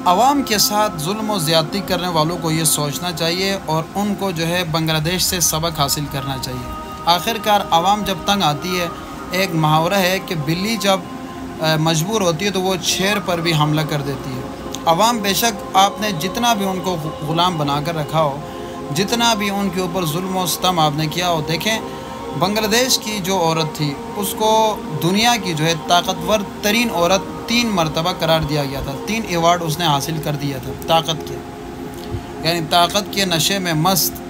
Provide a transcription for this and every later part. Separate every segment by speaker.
Speaker 1: عوام کے ساتھ ظلم و زیادتی کرنے والوں کو یہ سوچنا چاہیے اور ان کو جو ہے بنگلہ دیش سے سبق حاصل کرنا چاہیے۔ آخر کار عوام جب تنگ آتی ہے، ایک محاورہ ہے کہ بلی جب مجبور ہوتی ہے تو وہ شیر پر بھی حملہ کر دیتی ہے۔ عوام بے شک آپ نے جتنا بھی ان کو غلام بنا کر رکھا ہو، جتنا بھی ان کے اوپر ظلم و ستم آپ نے کیا ہو، دیکھیں بنگلہ دیش کی جو عورت تھی اس کو دنیا کی جو ہے طاقتور ترین عورت 3 مرتبہ قرار دیا گیا تھا، 3 ایوارڈ اس نے حاصل کر دیا تھا طاقت کے، یعنی طاقت کے نشے میں مست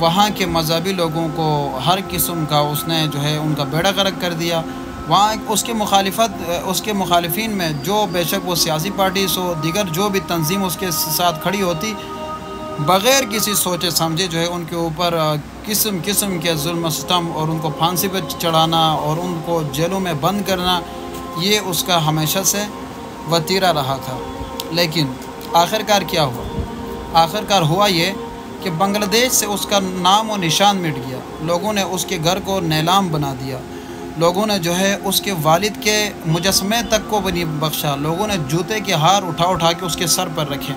Speaker 1: وہاں کے مذہبی لوگوں کو ہر قسم کا اس نے جو ہے ان کا بیڑا غرق کر دیا۔ وہاں اس کے مخالفین میں جو بے شک وہ سیاسی پارٹیز ہو، دیگر جو بھی تنظیم اس کے ساتھ کھڑی ہوتی، بغیر کسی سوچے سمجھے جو ہے ان کے اوپر قسم قسم کے ظلم و ستم اور ان کو پھانسی پہ چڑھانا اور ان کو جیلوں میں بند کرنا، یہ اس کا ہمیشہ سے وتیرہ رہا تھا۔ لیکن آخرکار کیا ہوا؟ آخرکار ہوا یہ کہ بنگلہ دیش سے اس کا نام و نشان مٹ گیا، لوگوں نے اس کے گھر کو نیلام بنا دیا، لوگوں نے جو ہے اس کے والد کے مجسمے تک کو بھی نہیں بخشا، لوگوں نے جوتے کے ہار اٹھا کے اس کے سر پر رکھے۔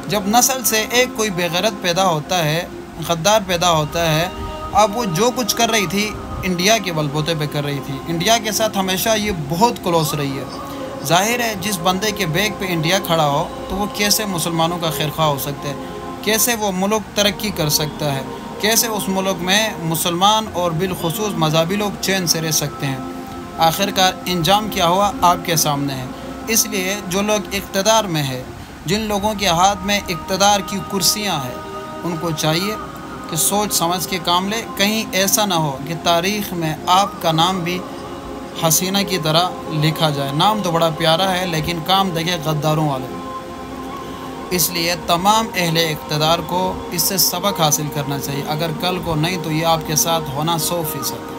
Speaker 1: جب نسل سے ایک کوئی بے غیرت پیدا ہوتا ہے، غدار پیدا ہوتا ہے، اب وہ جو کچھ کر رہی تھی انڈیا کے بل بوتے پہ کر رہی تھی، انڈیا کے ساتھ ہمیشہ یہ بہت کلوز رہی ہے۔ ظاہر ہے جس بندے کے بیگ پہ انڈیا کھڑا ہو تو وہ کیسے مسلمانوں کا خیرخواہ ہو سکتا ہے، کیسے وہ ملک ترقی کر سکتا ہے، کیسے اس ملک میں مسلمان اور بالخصوص مذہبی لوگ چین سے رہ سکتے ہیں۔ آخرکار انجام کیا ہوا آپ کے سامنے ہے۔ اس لیے جو لوگ اقتدار میں ہے، جن لوگوں کے ہاتھ میں اقتدار کی کرسیاں ہیں، ان کو چاہیے کہ سوچ سمجھ کے کام لے، کہیں ایسا نہ ہو کہ تاریخ میں آپ کا نام بھی حسینہ کی طرح لکھا جائے۔ نام تو بڑا پیارا ہے لیکن کام دیکھے غداروں والے۔ اس لیے تمام اہل اقتدار کو اس سے سبق حاصل کرنا چاہیے، اگر کل کو نہیں تو یہ آپ کے ساتھ ہونا 100%۔